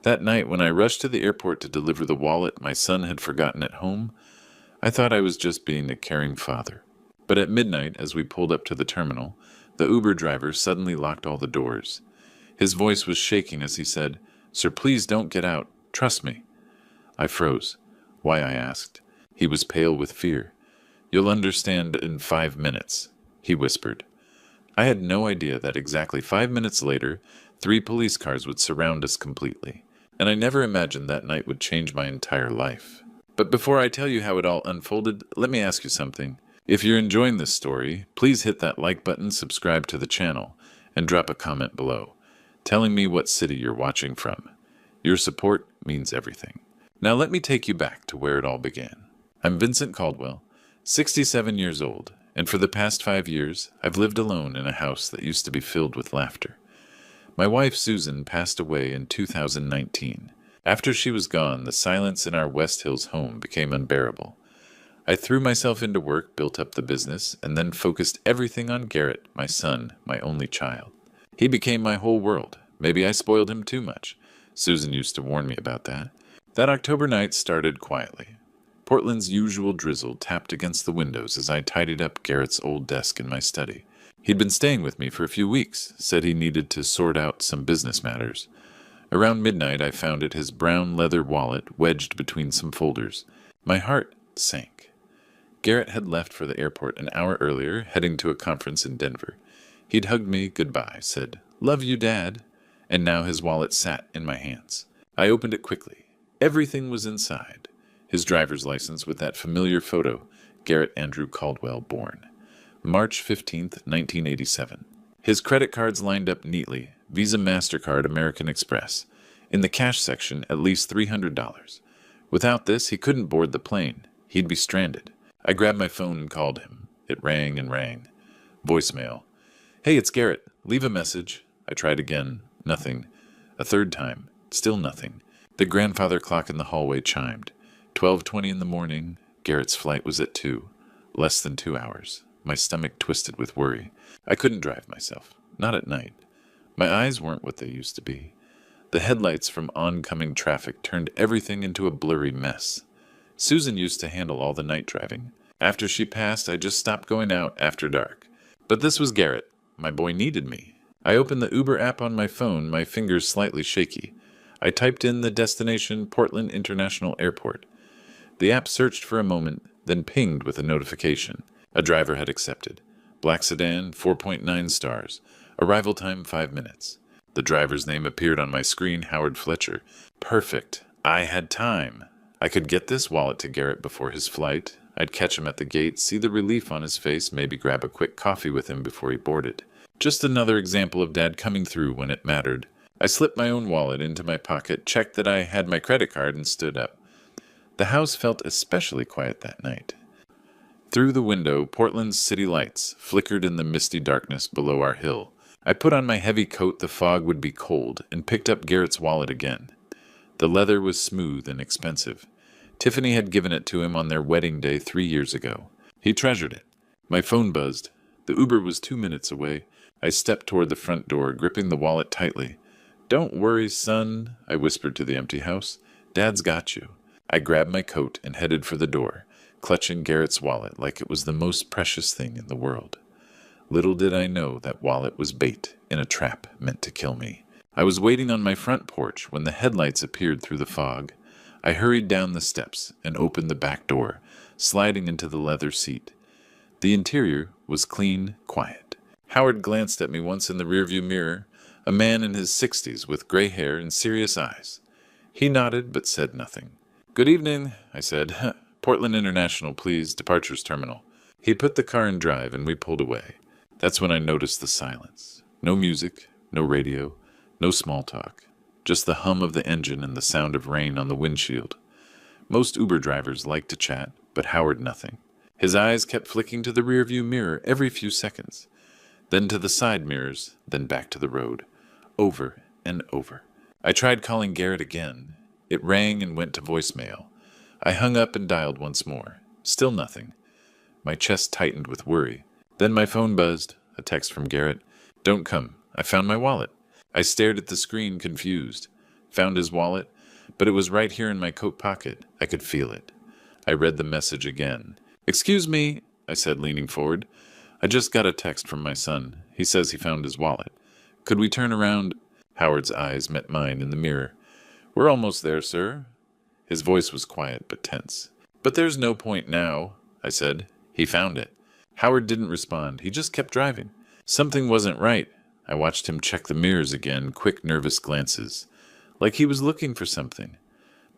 That night, when I rushed to the airport to deliver the wallet my son had forgotten at home, I thought I was just being a caring father. But at midnight, as we pulled up to the terminal, the Uber driver suddenly locked all the doors. His voice was shaking as he said, "Sir, please don't get out. Trust me." I froze. Why, I asked. He was pale with fear. "You'll understand in 5 minutes," he whispered. I had no idea that exactly 5 minutes later, 3 police cars would surround us completely, and I never imagined that night would change my entire life. But before I tell you how it all unfolded, let me ask you something. If you're enjoying this story, please hit that like button, subscribe to the channel, and drop a comment below, telling me what city you're watching from. Your support means everything. Now let me take you back to where it all began. I'm Vincent Caldwell, 67 years old, and for the past 5 years, I've lived alone in a house that used to be filled with laughter. My wife Susan passed away in 2019. After she was gone, the silence in our West Hills home became unbearable. I threw myself into work, built up the business, and then focused everything on Garrett, my son, my only child. He became my whole world. Maybe I spoiled him too much. Susan used to warn me about that. That October night started quietly. Portland's usual drizzle tapped against the windows as I tidied up Garrett's old desk in my study. He'd been staying with me for a few weeks, said he needed to sort out some business matters. Around midnight, I found his brown leather wallet wedged between some folders. My heart sank. Garrett had left for the airport an hour earlier, heading to a conference in Denver. He'd hugged me goodbye, said, "Love you, Dad," and now his wallet sat in my hands. I opened it quickly. Everything was inside. His driver's license with that familiar photo, Garrett Andrew Caldwell, born March 15th, 1987. His credit cards lined up neatly, Visa, MasterCard, American Express. In the cash section, at least $300. Without this, he couldn't board the plane. He'd be stranded. I grabbed my phone and called him. It rang and rang. Voicemail. "Hey, it's Garrett. Leave a message." I tried again. Nothing. A third time. Still nothing. The grandfather clock in the hallway chimed. 12:20 in the morning. Garrett's flight was at 2. Less than 2 hours. My stomach twisted with worry. I couldn't drive myself. Not at night. My eyes weren't what they used to be. The headlights from oncoming traffic turned everything into a blurry mess. Susan used to handle all the night driving. After she passed, I just stopped going out after dark. But this was Garrett. My boy needed me. I opened the Uber app on my phone, my fingers slightly shaky. I typed in the destination, Portland International Airport. The app searched for a moment, then pinged with a notification. A driver had accepted. Black sedan, 4.9 stars. Arrival time 5 minutes. The driver's name appeared on my screen, Howard Fletcher. Perfect. I had time. I could get this wallet to Garrett before his flight. I'd catch him at the gate, see the relief on his face, maybe grab a quick coffee with him before he boarded. Just another example of Dad coming through when it mattered. I slipped my own wallet into my pocket, checked that I had my credit card, and stood up. The house felt especially quiet that night. Through the window, Portland's city lights flickered in the misty darkness below our hill. I put on my heavy coat, the fog would be cold, and picked up Garrett's wallet again. The leather was smooth and expensive. Tiffany had given it to him on their wedding day 3 years ago. He treasured it. My phone buzzed. The Uber was 2 minutes away. I stepped toward the front door, gripping the wallet tightly. "Don't worry, son," I whispered to the empty house. "Dad's got you." I grabbed my coat and headed for the door, clutching Garrett's wallet like it was the most precious thing in the world. Little did I know that wallet was bait in a trap meant to kill me. I was waiting on my front porch when the headlights appeared through the fog. I hurried down the steps and opened the back door, sliding into the leather seat. The interior was clean, quiet. Howard glanced at me once in the rearview mirror, a man in his 60s with gray hair and serious eyes. He nodded but said nothing. "Good evening," I said. "Portland International, please, departures terminal." He put the car in drive and we pulled away. That's when I noticed the silence. No music, no radio, no small talk. Just the hum of the engine and the sound of rain on the windshield. Most Uber drivers like to chat, but Howard nothing. His eyes kept flicking to the rearview mirror every few seconds. Then to the side mirrors, then back to the road. Over and over. I tried calling Garrett again. It rang and went to voicemail. I hung up and dialed once more. Still nothing. My chest tightened with worry. Then my phone buzzed. A text from Garrett. "Don't come. I found my wallet." I stared at the screen, confused. Found his wallet, but it was right here in my coat pocket. I could feel it. I read the message again. "Excuse me," I said, leaning forward. "I just got a text from my son. He says he found his wallet. Could we turn around?" Howard's eyes met mine in the mirror. "We're almost there, sir." His voice was quiet but tense. "But there's no point now," I said. "He found it." Howard didn't respond. He just kept driving. Something wasn't right. I watched him check the mirrors again, quick, nervous glances, like he was looking for something.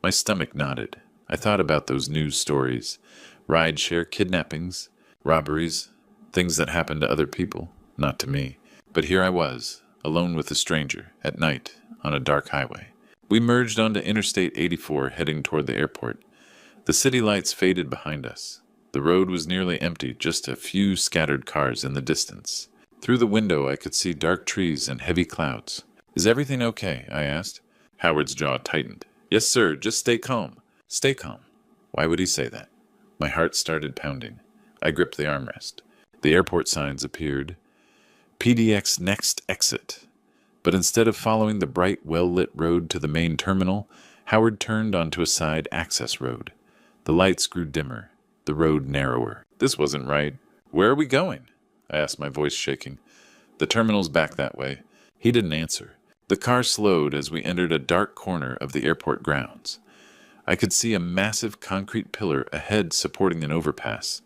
My stomach knotted. I thought about those news stories, ride-share kidnappings, robberies, things that happened to other people, not to me. But here I was, alone with a stranger, at night, on a dark highway. We merged onto Interstate 84, heading toward the airport. The city lights faded behind us. The road was nearly empty, just a few scattered cars in the distance. Through the window, I could see dark trees and heavy clouds. "Is everything okay?" I asked. Howard's jaw tightened. "Yes, sir. Just stay calm." Stay calm. Why would he say that? My heart started pounding. I gripped the armrest. The airport signs appeared. PDX next exit. But instead of following the bright, well-lit road to the main terminal, Howard turned onto a side access road. The lights grew dimmer, the road narrower. This wasn't right. "Where are we going?" I asked, my voice shaking. "The terminal's back that way." He didn't answer. The car slowed as we entered a dark corner of the airport grounds. I could see a massive concrete pillar ahead supporting an overpass.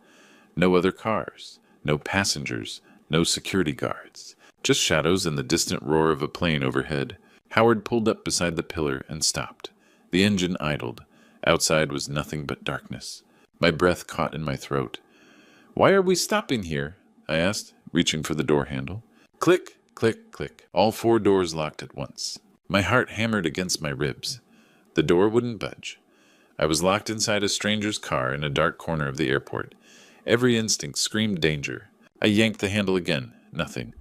No other cars, no passengers, no security guards. Just shadows and the distant roar of a plane overhead. Howard pulled up beside the pillar and stopped. The engine idled. Outside was nothing but darkness. My breath caught in my throat. "Why are we stopping here?" I asked, reaching for the door handle. Click, click, click. All 4 doors locked at once. My heart hammered against my ribs. The door wouldn't budge. I was locked inside a stranger's car in a dark corner of the airport. Every instinct screamed danger. I yanked the handle again. Nothing.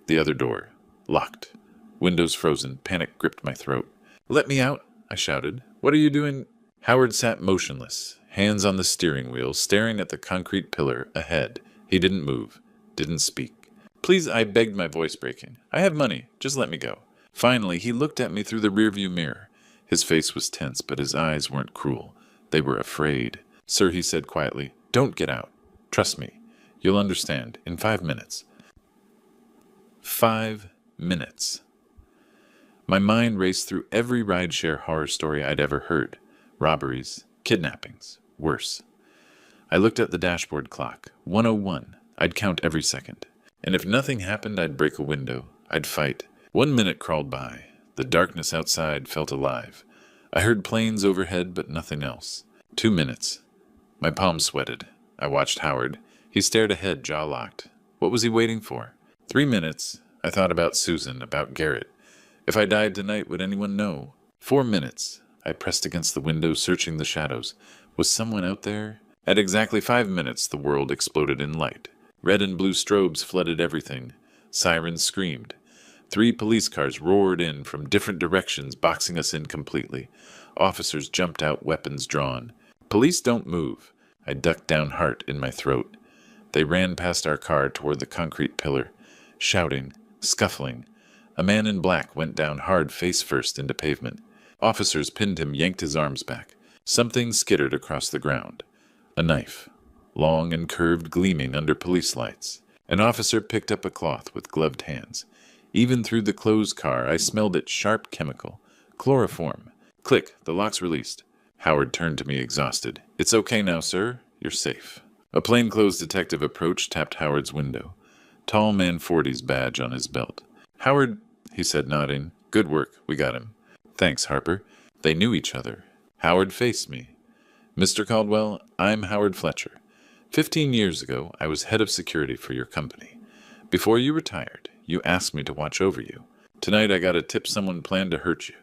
The other door. Locked. Windows frozen. Panic gripped my throat. "Let me out," I shouted. "What are you doing?" Howard sat motionless, hands on the steering wheel, staring at the concrete pillar ahead. He didn't move. Didn't speak. "Please," I begged, my voice breaking. "I have money. Just let me go." Finally, he looked at me through the rearview mirror. His face was tense, but his eyes weren't cruel. They were afraid. "Sir," he said quietly, "don't get out. Trust me. You'll understand. In 5 minutes. 5 minutes. My mind raced through every rideshare horror story I'd ever heard. Robberies, kidnappings, worse. I looked at the dashboard clock. 1:01. I'd count every second. And if nothing happened, I'd break a window. I'd fight. 1 minute crawled by. The darkness outside felt alive. I heard planes overhead, but nothing else. 2 minutes. My palms sweated. I watched Howard. He stared ahead, jaw locked. What was he waiting for? 3 minutes. I thought about Susan, about Garrett. If I died tonight, would anyone know? 4 minutes. I pressed against the window, searching the shadows. Was someone out there? At exactly 5 minutes, the world exploded in light. Red and blue strobes flooded everything. Sirens screamed. 3 police cars roared in from different directions, boxing us in completely. Officers jumped out, weapons drawn. "Police don't move." I ducked down, heart in my throat. They ran past our car toward the concrete pillar, shouting, scuffling. A man in black went down hard, face first, into pavement. Officers pinned him, yanked his arms back. Something skittered across the ground. A knife, long and curved, gleaming under police lights. An officer picked up a cloth with gloved hands. Even through the closed car, I smelled its sharp chemical. Chloroform. Click, the lock's released. Howard turned to me, exhausted. "It's okay now, sir. You're safe." A plainclothes detective approached, tapped Howard's window. Tall man, 40s badge on his belt. "Howard," he said, nodding. "Good work. We got him." "Thanks, Harper." They knew each other. Howard faced me. "Mr. Caldwell, I'm Howard Fletcher. 15 years ago, I was head of security for your company. Before you retired, you asked me to watch over you. Tonight I got a tip someone planned to hurt you.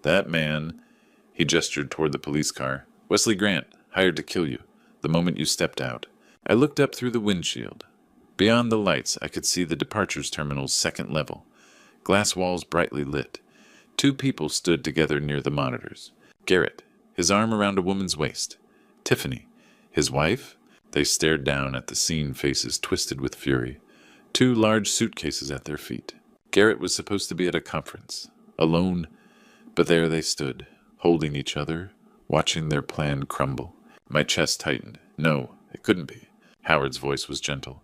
That man," he gestured toward the police car, "Wesley Grant, hired to kill you, the moment you stepped out." I looked up through the windshield. Beyond the lights, I could see the departures terminal's second level. Glass walls brightly lit. 2 people stood together near the monitors. Garrett, his arm around a woman's waist. Tiffany, his wife. They stared down at the scene, faces twisted with fury. 2 large suitcases at their feet. Garrett was supposed to be at a conference. Alone. But there they stood, holding each other, watching their plan crumble. My chest tightened. No, it couldn't be. Howard's voice was gentle.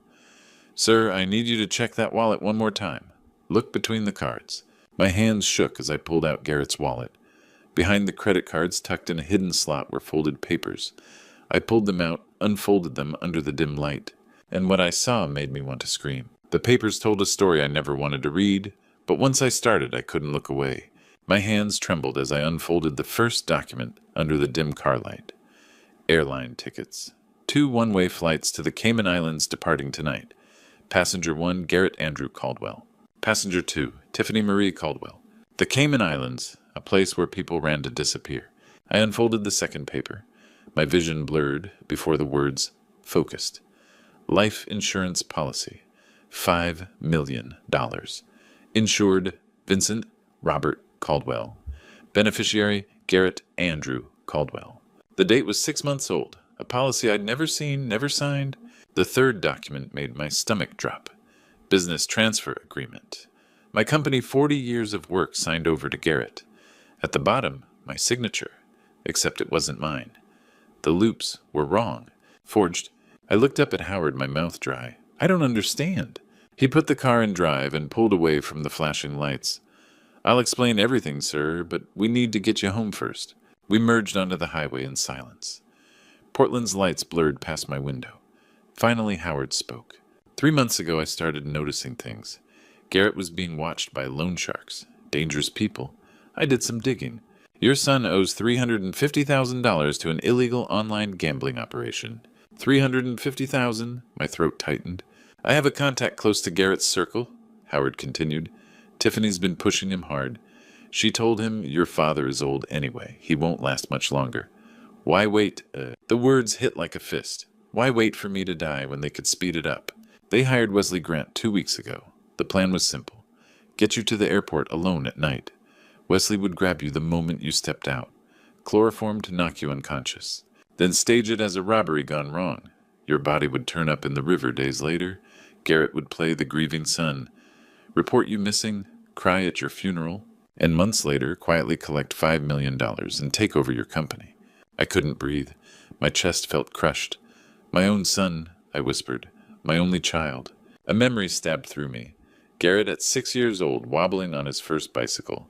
Sir, I need you to check that wallet one more time. Look between the cards. My hands shook as I pulled out Garrett's wallet. Behind the credit cards, tucked in a hidden slot, were folded papers. I pulled them out, unfolded them under the dim light, and what I saw made me want to scream. The papers told a story I never wanted to read, but once I started, I couldn't look away. My hands trembled as I unfolded the first document under the dim car light. Airline tickets. 2 one-way flights to the Cayman Islands departing tonight. Passenger 1, Garrett Andrew Caldwell. Passenger 2, Tiffany Marie Caldwell. The Cayman Islands, a place where people ran to disappear. I unfolded the second paper. My vision blurred before the words focused. Life insurance policy. $5 million. Insured, Vincent Robert Caldwell. Beneficiary, Garrett Andrew Caldwell. The date was 6 months old, a policy I'd never seen, never signed. The third document made my stomach drop. Business transfer agreement. My company 40 years of work signed over to Garrett. At the bottom, my signature, except it wasn't mine. The loops were wrong. Forged. I looked up at Howard, my mouth dry. I don't understand. He put the car in drive and pulled away from the flashing lights. I'll explain everything, sir, but we need to get you home first. We merged onto the highway in silence. Portland's lights blurred past my window. Finally, Howard spoke. 3 months ago, I started noticing things. Garrett was being watched by loan sharks, dangerous people. I did some digging. Your son owes $350,000 to an illegal online gambling operation. $350,000? My throat tightened. I have a contact close to Garrett's circle, Howard continued. Tiffany's been pushing him hard. She told him, your father is old anyway. He won't last much longer. Why wait? The words hit like a fist. Why wait for me to die when they could speed it up? They hired Wesley Grant 2 weeks ago. The plan was simple. Get you to the airport alone at night. Wesley would grab you the moment you stepped out. Chloroform to knock you unconscious. Then stage it as a robbery gone wrong. Your body would turn up in the river days later. Garrett would play the grieving son. Report you missing, cry at your funeral, and months later quietly collect $5 million and take over your company. I couldn't breathe. My chest felt crushed. My own son, I whispered. My only child. A memory stabbed through me. Garrett at 6 years old, wobbling on his first bicycle.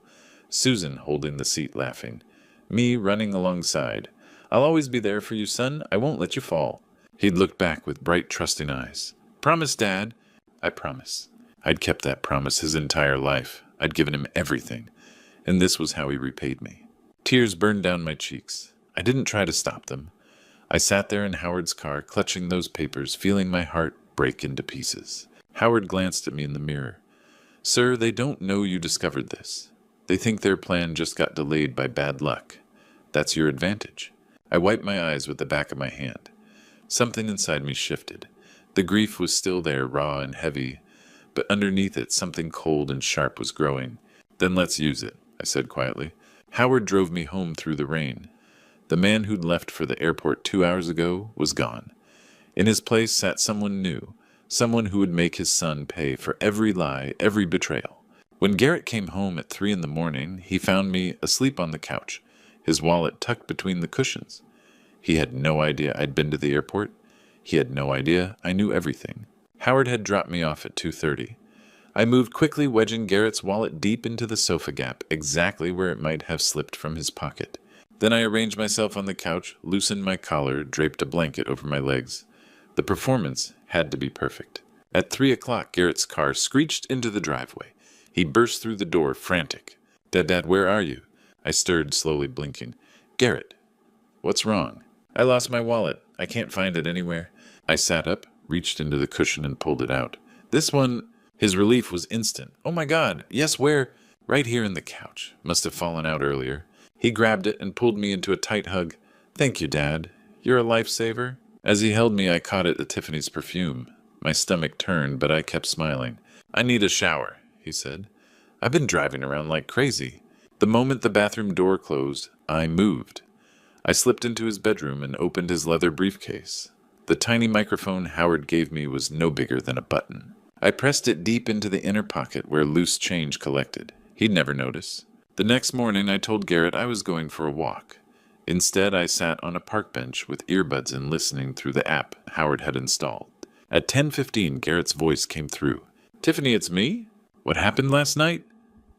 Susan holding the seat laughing. Me running alongside. I'll always be there for you, son. I won't let you fall. He'd looked back with bright, trusting eyes. Promise, Dad. I promise. I'd kept that promise his entire life. I'd given him everything. And this was how he repaid me. Tears burned down my cheeks. I didn't try to stop them. I sat there in Howard's car, clutching those papers, feeling my heart break into pieces. Howard glanced at me in the mirror. Sir, they don't know you discovered this. They think their plan just got delayed by bad luck. That's your advantage. I wiped my eyes with the back of my hand. Something inside me shifted. The grief was still there, raw and heavy, but underneath it something cold and sharp was growing. Then let's use it, I said quietly. Howard drove me home through the rain. The man who'd left for the airport 2 hours ago was gone. In his place sat someone new, someone who would make his son pay for every lie, every betrayal. When Garrett came home at 3 a.m, he found me asleep on the couch, his wallet tucked between the cushions. He had no idea I'd been to the airport. He had no idea I knew everything. Howard had dropped me off at 2:30. I moved quickly, wedging Garrett's wallet deep into the sofa gap, exactly where it might have slipped from his pocket. Then I arranged myself on the couch, loosened my collar, draped a blanket over my legs. The performance had to be perfect. At 3 o'clock, Garrett's car screeched into the driveway. He burst through the door, frantic. Dad, where are you? I stirred, slowly blinking. Garrett. What's wrong? I lost my wallet. I can't find it anywhere. I sat up, reached into the cushion and pulled it out. This one... His relief was instant. Oh my God, yes, where? Right here in the couch. Must have fallen out earlier. He grabbed it and pulled me into a tight hug. Thank you, Dad. You're a lifesaver. As he held me, I caught at Tiffany's perfume. My stomach turned, but I kept smiling. I need a shower, he said. I've been driving around like crazy. The moment the bathroom door closed, I moved. I slipped into his bedroom and opened his leather briefcase. The tiny microphone Howard gave me was no bigger than a button. I pressed it deep into the inner pocket where loose change collected. He'd never notice. The next morning, I told Garrett I was going for a walk. Instead, I sat on a park bench with earbuds in, listening through the app Howard had installed. At 10:15, Garrett's voice came through. "Tiffany, it's me? What happened last night?"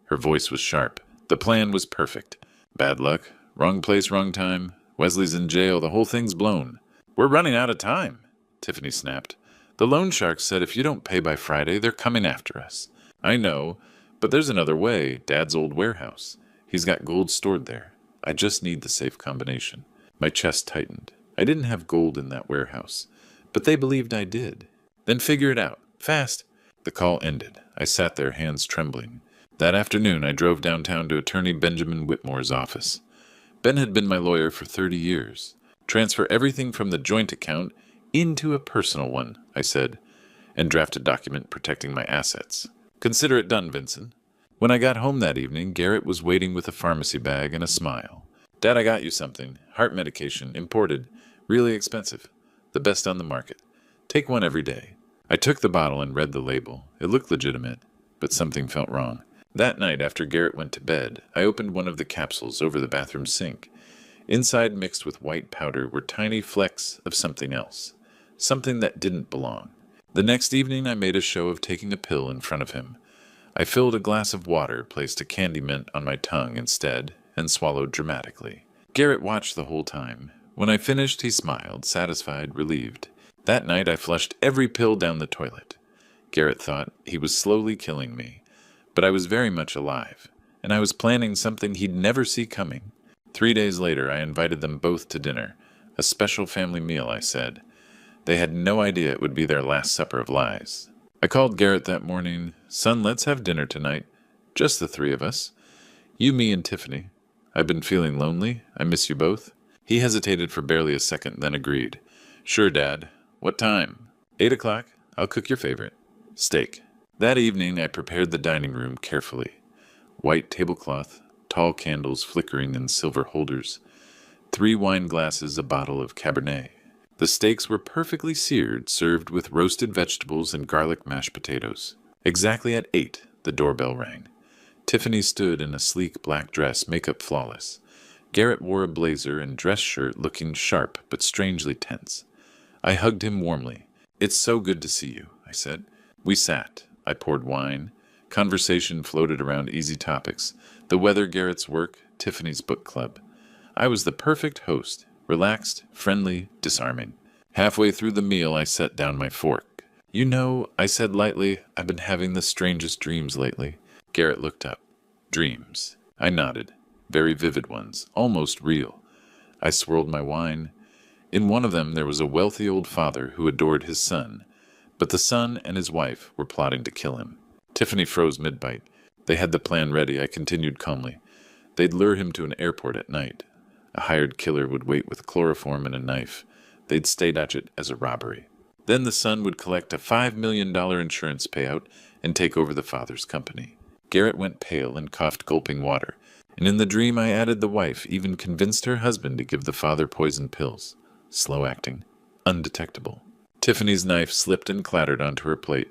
Her voice was sharp. The plan was perfect. Bad luck. Wrong place, wrong time. Wesley's in jail. The whole thing's blown. "We're running out of time," Tiffany snapped. "The loan sharks said if you don't pay by Friday, they're coming after us." "I know, but there's another way. Dad's old warehouse. He's got gold stored there. I just need the safe combination." My chest tightened. I didn't have gold in that warehouse, but they believed I did. "Then figure it out. Fast." The call ended. I sat there, hands trembling. That afternoon, I drove downtown to attorney Benjamin Whitmore's office. Ben had been my lawyer for 30 years. "Transfer everything from the joint account into a personal one," I said, "and draft a document protecting my assets. Consider it done, Vincent." When I got home that evening, Garrett was waiting with a pharmacy bag and a smile. "Dad, I got you something. Heart medication, imported. Really expensive. The best on the market. Take one every day." I took the bottle and read the label. It looked legitimate, but something felt wrong. That night, after Garrett went to bed, I opened one of the capsules over the bathroom sink. Inside, mixed with white powder, were tiny flecks of something else. Something that didn't belong. The next evening, I made a show of taking a pill in front of him. I filled a glass of water, placed a candy mint on my tongue instead, and swallowed dramatically. Garrett watched the whole time. When I finished, he smiled, satisfied, relieved. That night, I flushed every pill down the toilet. Garrett thought he was slowly killing me. But I was very much alive, and I was planning something he'd never see coming. 3 days later, I invited them both to dinner. A special family meal, I said. They had no idea it would be their last supper of lies. I called Garrett that morning. "Son, let's have dinner tonight. Just the three of us. You, me, and Tiffany. I've been feeling lonely. I miss you both." He hesitated for barely a second, then agreed. "Sure, Dad. What time?" 8 o'clock. I'll cook your favorite. Steak. That evening, I prepared the dining room carefully. White tablecloth, tall candles flickering in silver holders, 3 wine glasses, a bottle of Cabernet. The steaks were perfectly seared, served with roasted vegetables and garlic mashed potatoes. Exactly at 8, the doorbell rang. Tiffany stood in a sleek black dress, makeup flawless. Garrett wore a blazer and dress shirt, looking sharp but strangely tense. I hugged him warmly. "It's so good to see you," I said. We sat. I poured wine. Conversation floated around easy topics. The weather, Garrett's work, Tiffany's book club. I was the perfect host. Relaxed, friendly, disarming. Halfway through the meal, I set down my fork. "You know," I said lightly, "I've been having the strangest dreams lately." Garrett looked up. "Dreams." I nodded. Very vivid ones. Almost real. I swirled my wine. In one of them, there was a wealthy old father who adored his son. But the son and his wife were plotting to kill him. Tiffany froze mid-bite. They had the plan ready, I continued calmly. They'd lure him to an airport at night. A hired killer would wait with chloroform and a knife. They'd stage it as a robbery. Then the son would collect a $5 million insurance payout and take over the father's company. Garrett went pale and coughed, gulping water. And in the dream I added the wife, even convinced her husband to give the father poison pills. Slow acting. Undetectable. Tiffany's knife slipped and clattered onto her plate.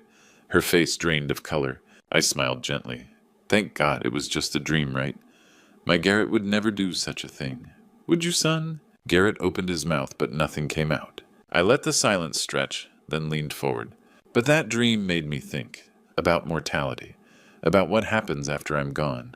Her face drained of color. I smiled gently. Thank God it was just a dream, right? My Garrett would never do such a thing. Would you, son? Garrett opened his mouth, but nothing came out. I let the silence stretch, then leaned forward. But that dream made me think. About mortality. About what happens after I'm gone.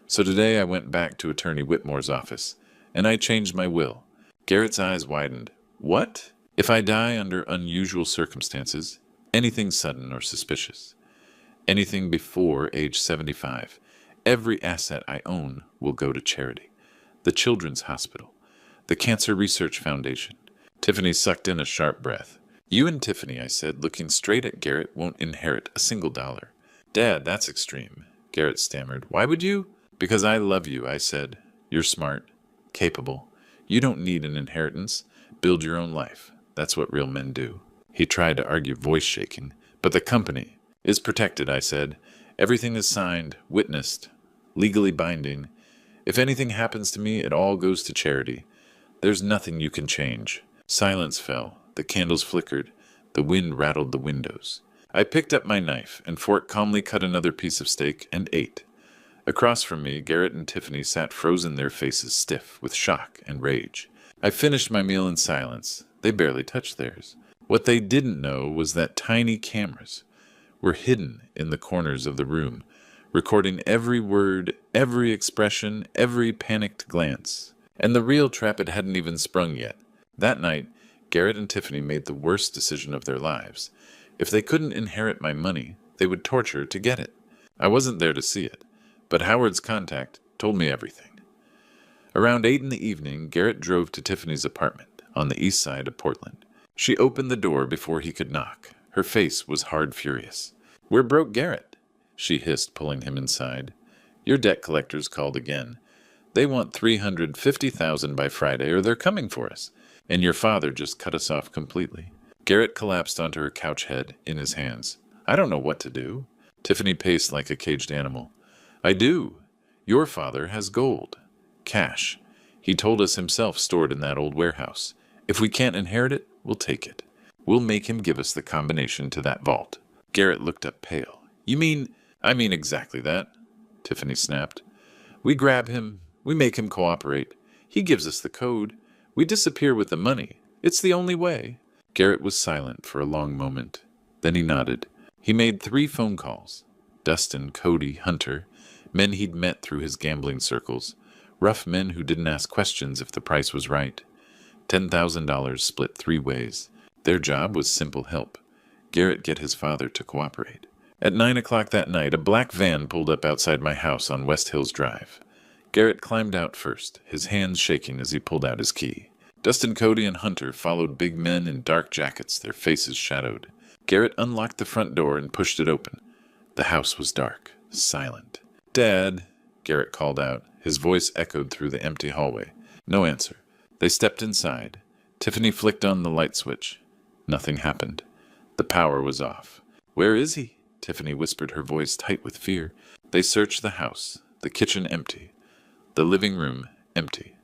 So today I went back to Attorney Whitmore's office, and I changed my will. Garrett's eyes widened. What? If I die under unusual circumstances, anything sudden or suspicious, anything before age 75, every asset I own will go to charity. The Children's Hospital, the Cancer Research Foundation. Tiffany sucked in a sharp breath. You and Tiffany, I said, looking straight at Garrett, won't inherit a single dollar. Dad, that's extreme, Garrett stammered. Why would you? Because I love you, I said. You're smart, capable. You don't need an inheritance. Build your own life. That's what real men do. He tried to argue, voice shaking. But the company is protected, I said. Everything is signed, witnessed, legally binding. If anything happens to me, it all goes to charity. There's nothing you can change. Silence fell. The candles flickered. The wind rattled the windows. I picked up my knife and fork, calmly cut another piece of steak and ate. Across from me, Garrett and Tiffany sat frozen, their faces stiff with shock and rage. I finished my meal in silence. They barely touched theirs. What they didn't know was that tiny cameras were hidden in the corners of the room, recording every word, every expression, every panicked glance. And the real trap, it hadn't even sprung yet. That night, Garrett and Tiffany made the worst decision of their lives. If they couldn't inherit my money, they would torture to get it. I wasn't there to see it, but Howard's contact told me everything. Around 8 in the evening, Garrett drove to Tiffany's apartment on the east side of Portland. She opened the door before he could knock. Her face was hard furious. "We're broke, Garrett," she hissed, pulling him inside. "Your debt collectors called again. They want $350,000 by Friday, or they're coming for us. And your father just cut us off completely." Garrett collapsed onto her couch head in his hands. "I don't know what to do." Tiffany paced like a caged animal. "I do. Your father has gold. Cash. He told us himself, stored in that old warehouse. If we can't inherit it, we'll take it. We'll make him give us the combination to that vault." Garrett looked up pale. "You mean—" "I mean exactly that," Tiffany snapped. "We grab him. We make him cooperate. He gives us the code. We disappear with the money. It's the only way." Garrett was silent for a long moment. Then he nodded. He made 3 phone calls. Dustin, Cody, Hunter, men he'd met through his gambling circles. Rough men who didn't ask questions if the price was right. $10,000 split 3 ways. Their job was simple help. Garrett get his father to cooperate. At 9 o'clock that night, a black van pulled up outside my house on West Hills Drive. Garrett climbed out first, his hands shaking as he pulled out his key. Dustin, Cody, and Hunter followed, big men in dark jackets, their faces shadowed. Garrett unlocked the front door and pushed it open. The house was dark, silent. "Dad," Garrett called out. His voice echoed through the empty hallway. No answer. They stepped inside. Tiffany flicked on the light switch. Nothing happened. The power was off. "Where is he?" Tiffany whispered, her voice tight with fear. They searched the house. The kitchen empty. The living room empty.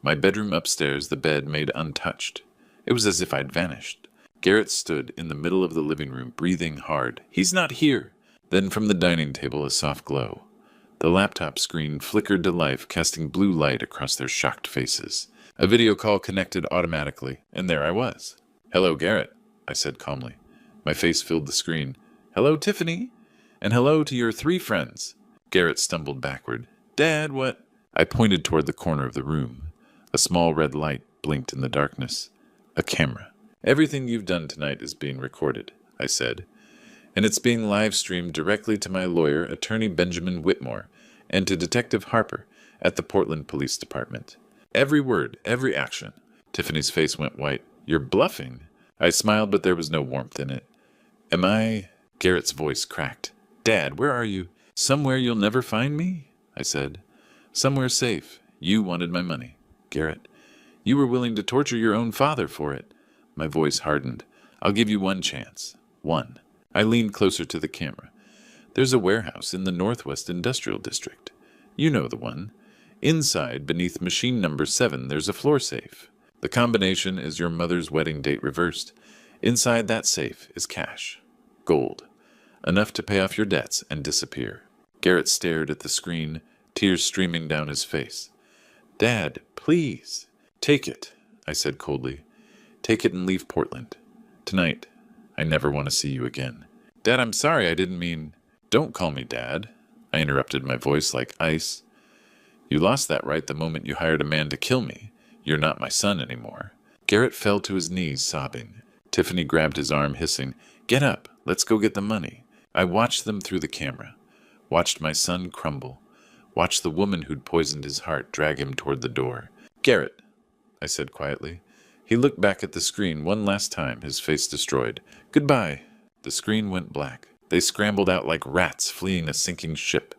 My bedroom upstairs, the bed made untouched. It was as if I'd vanished. Garrett stood in the middle of the living room, breathing hard. "He's not here." Then from the dining table, a soft glow. The laptop screen flickered to life, casting blue light across their shocked faces. A video call connected automatically, and there I was. "Hello, Garrett," I said calmly. My face filled the screen. "Hello, Tiffany. And hello to your 3 friends." Garrett stumbled backward. "Dad, what—" I pointed toward the corner of the room. A small red light blinked in the darkness. A camera. "Everything you've done tonight is being recorded," I said. "And it's being live-streamed directly to my lawyer, Attorney Benjamin Whitmore, and to Detective Harper at the Portland Police Department. Every word, every action." Tiffany's face went white. "You're bluffing." I smiled, but there was no warmth in it. "Am I—" Garrett's voice cracked. "Dad, where are you?" "Somewhere you'll never find me," I said. "Somewhere safe. You wanted my money, Garrett. You were willing to torture your own father for it." My voice hardened. "I'll give you one chance. One." I leaned closer to the camera. "There's a warehouse in the Northwest Industrial District. You know the one. Inside, beneath machine number 7, there's a floor safe. The combination is your mother's wedding date reversed. Inside that safe is cash. Gold. Enough to pay off your debts and disappear." Garrett stared at the screen, tears streaming down his face. "Dad, please." "Take it," I said coldly. "Take it and leave Portland. Tonight. I never want to see you again." "Dad, I'm sorry, I didn't mean—" "Don't call me Dad," I interrupted, my voice like ice. "You lost that right the moment you hired a man to kill me. You're not my son anymore." Garrett fell to his knees, sobbing. Tiffany grabbed his arm, hissing, "Get up, let's go get the money." I watched them through the camera, watched my son crumble, watched the woman who'd poisoned his heart drag him toward the door. "Garrett," I said quietly. He looked back at the screen one last time, his face destroyed. "Goodbye." The screen went black. They scrambled out like rats fleeing a sinking ship.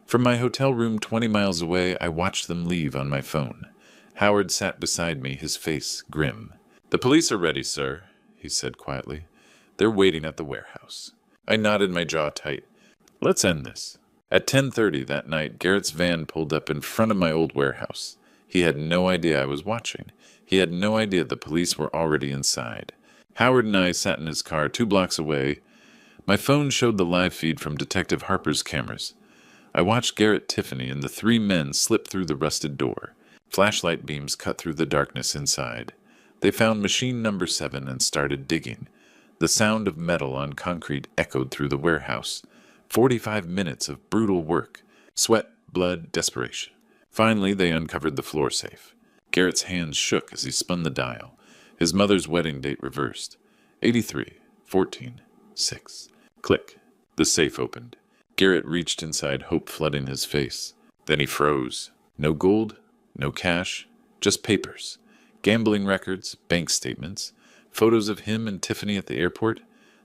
From my hotel room 20 miles away, I watched them leave on my phone. Howard sat beside me, his face grim. "The police are ready, sir," he said quietly. "They're waiting at the warehouse." I nodded, my jaw tight. "Let's end this." At 10:30 that night, Garrett's van pulled up in front of my old warehouse. He had no idea I was watching. He had no idea the police were already inside. Howard and I sat in his car 2 blocks away. My phone showed the live feed from Detective Harper's cameras. I watched Garrett, Tiffany, and the three men slip through the rusted door. Flashlight beams cut through the darkness inside. They found machine number 7 and started digging. The sound of metal on concrete echoed through the warehouse. 45 minutes of brutal work. Sweat, blood, desperation. Finally, they uncovered the floor safe. Garrett's hands shook as he spun the dial. His mother's wedding date reversed. 83, 14, 6. Click. The safe opened. Garrett reached inside, hope flooding his face. Then he froze. No gold, no cash, just papers. Gambling records, bank statements, photos of him and Tiffany at the airport,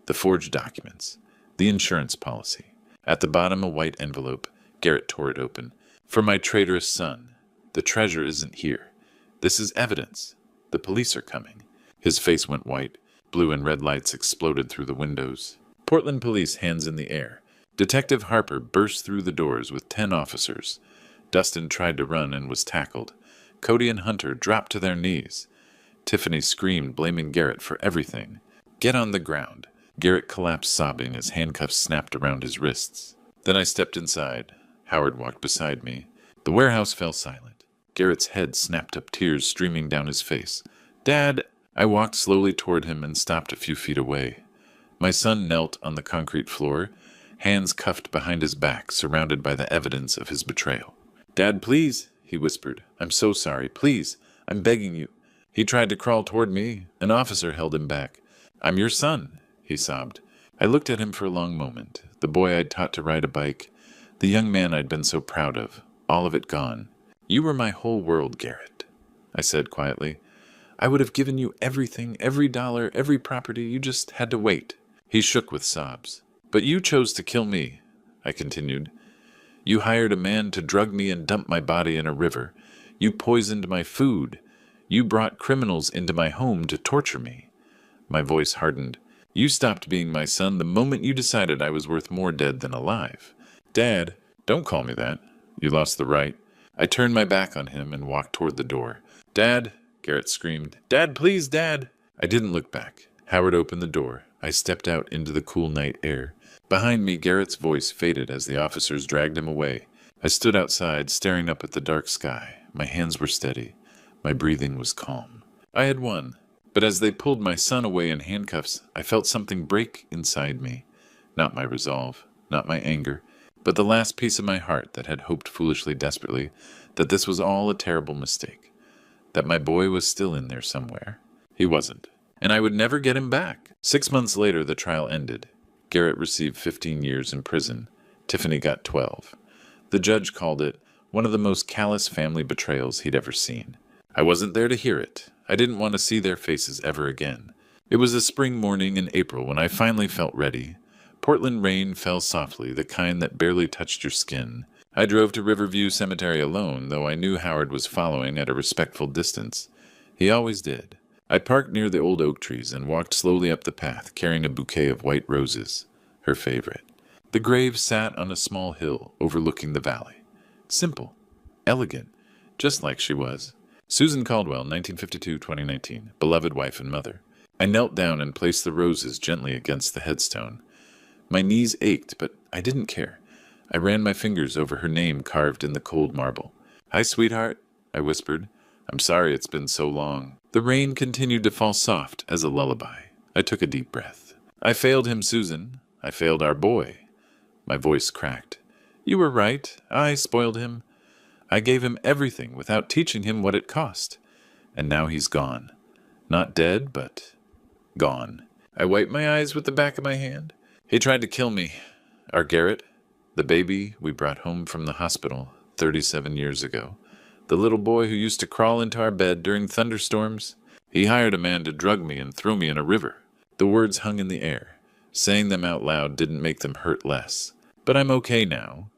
the forged documents, the insurance policy. At the bottom, a white envelope. Garrett tore it open. For my traitorous son. The treasure isn't here. This is evidence. The police are coming. His face went white. Blue and red lights exploded through the windows. Portland police, hands in the air. Detective Harper burst through the doors with 10 officers. Dustin tried to run and was tackled. Cody and Hunter dropped to their knees. Tiffany screamed, blaming Garrett for everything. Get on the ground. Garrett collapsed sobbing as handcuffs snapped around his wrists. Then I stepped inside. Howard walked beside me. The warehouse fell silent. Garrett's head snapped up, tears streaming down his face. Dad! I walked slowly toward him and stopped a few feet away. My son knelt on the concrete floor, hands cuffed behind his back, surrounded by the evidence of his betrayal. Dad, please, he whispered. I'm so sorry. Please, I'm begging you. He tried to crawl toward me. An officer held him back. I'm your son, he sobbed. I looked at him for a long moment. The boy I'd taught to ride a bike. The young man I'd been so proud of. All of it gone. You were my whole world, Garrett, I said quietly. I would have given you everything, every dollar, every property. You just had to wait. He shook with sobs. But you chose to kill me, I continued. You hired a man to drug me and dump my body in a river. You poisoned my food. You brought criminals into my home to torture me. My voice hardened. You stopped being my son the moment you decided I was worth more dead than alive. Dad, don't call me that. You lost the right. I turned my back on him and walked toward the door. Dad, Garrett screamed. Dad, please, Dad. I didn't look back. Howard opened the door. I stepped out into the cool night air. Behind me, Garrett's voice faded as the officers dragged him away. I stood outside, staring up at the dark sky. My hands were steady. My breathing was calm. I had won. But as they pulled my son away in handcuffs, I felt something break inside me. Not my resolve, not my anger, but the last piece of my heart that had hoped foolishly, desperately, that this was all a terrible mistake. That my boy was still in there somewhere. He wasn't. And I would never get him back. 6 months later, the trial ended. Garrett received 15 years in prison. Tiffany got 12. The judge called it one of the most callous family betrayals he'd ever seen. I wasn't there to hear it. I didn't want to see their faces ever again. It was a spring morning in April when I finally felt ready. Portland rain fell softly, the kind that barely touched your skin. I drove to Riverview Cemetery alone, though I knew Howard was following at a respectful distance. He always did. I parked near the old oak trees and walked slowly up the path, carrying a bouquet of white roses, her favorite. The grave sat on a small hill overlooking the valley. Simple, elegant, just like she was. Susan Caldwell, 1952-2019, beloved wife and mother. I knelt down and placed the roses gently against the headstone. My knees ached, but I didn't care. I ran my fingers over her name carved in the cold marble. Hi, sweetheart, I whispered. I'm sorry it's been so long. The rain continued to fall soft as a lullaby. I took a deep breath. I failed him, Susan. I failed our boy. My voice cracked. You were right. I spoiled him. I gave him everything without teaching him what it cost. And now he's gone. Not dead, but gone. I wiped my eyes with the back of my hand. He tried to kill me. Our Garrett, the baby we brought home from the hospital 37 years ago. The little boy who used to crawl into our bed during thunderstorms. He hired a man to drug me and throw me in a river. The words hung in the air. Saying them out loud didn't make them hurt less. But I'm okay now.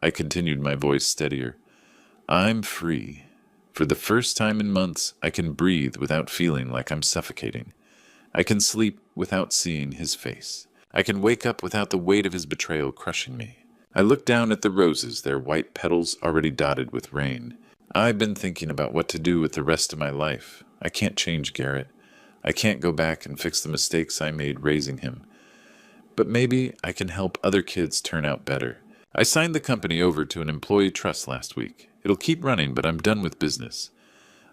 I continued, my voice steadier. I'm free. For the first time in months, I can breathe without feeling like I'm suffocating. I can sleep without seeing his face. I can wake up without the weight of his betrayal crushing me. I looked down at the roses, their white petals already dotted with rain. I've been thinking about what to do with the rest of my life. I can't change Garrett. I can't go back and fix the mistakes I made raising him. But maybe I can help other kids turn out better. I signed the company over to an employee trust last week. It'll keep running, but I'm done with business.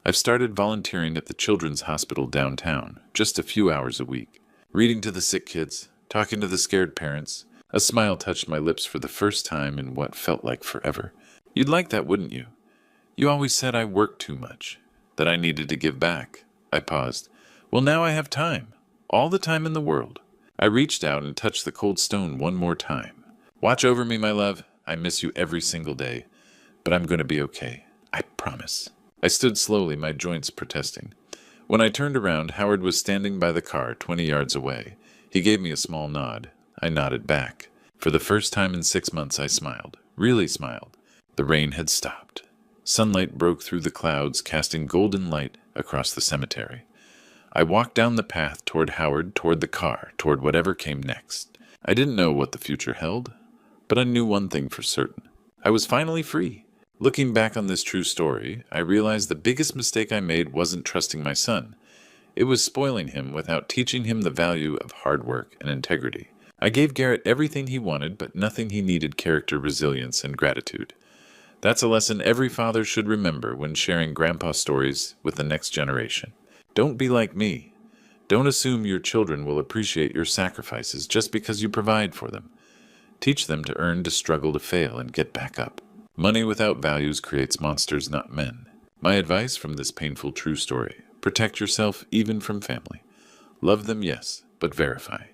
I've started volunteering at the children's hospital downtown, just a few hours a week. Reading to the sick kids, talking to the scared parents. A smile touched my lips for the first time in what felt like forever. You'd like that, wouldn't you? You always said I worked too much, that I needed to give back. I paused. Well, now I have time. All the time in the world. I reached out and touched the cold stone one more time. Watch over me, my love. I miss you every single day. But I'm going to be okay. I promise. I stood slowly, my joints protesting. When I turned around, Howard was standing by the car 20 yards away. He gave me a small nod. I nodded back. For the first time in 6 months, I smiled. Really smiled. The rain had stopped. Sunlight broke through the clouds, casting golden light across the cemetery. I walked down the path toward Howard, toward the car, toward whatever came next. I didn't know what the future held, but I knew one thing for certain. I was finally free. Looking back on this true story, I realized the biggest mistake I made wasn't trusting my son. It was spoiling him without teaching him the value of hard work and integrity. I gave Garrett everything he wanted, but nothing he needed: character, resilience, and gratitude. That's a lesson every father should remember when sharing grandpa stories with the next generation. Don't be like me. Don't assume your children will appreciate your sacrifices just because you provide for them. Teach them to earn, to struggle, to fail, and get back up. Money without values creates monsters, not men. My advice from this painful true story: protect yourself even from family. Love them, yes, but verify.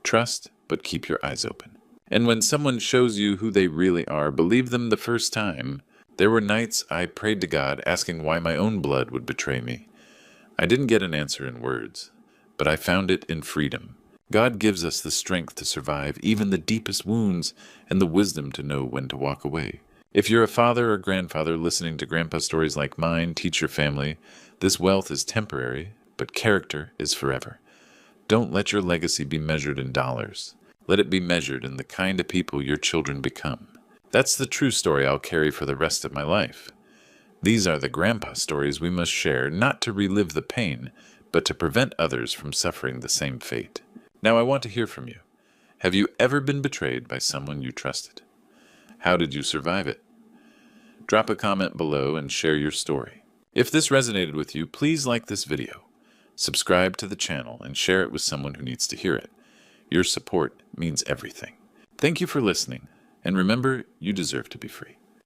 Trust, but keep your eyes open. And when someone shows you who they really are, believe them the first time. There were nights I prayed to God, asking why my own blood would betray me. I didn't get an answer in words, but I found it in freedom. God gives us the strength to survive even the deepest wounds and the wisdom to know when to walk away. If you're a father or grandfather listening to grandpa stories like mine, teach your family. This wealth is temporary, but character is forever. Don't let your legacy be measured in dollars. Let it be measured in the kind of people your children become. That's the true story I'll carry for the rest of my life. These are the grandpa stories we must share, not to relive the pain, but to prevent others from suffering the same fate. Now I want to hear from you. Have you ever been betrayed by someone you trusted? How did you survive it? Drop a comment below and share your story. If this resonated with you, please like this video. Subscribe to the channel and share it with someone who needs to hear it. Your support means everything. Thank you for listening, and remember, you deserve to be free.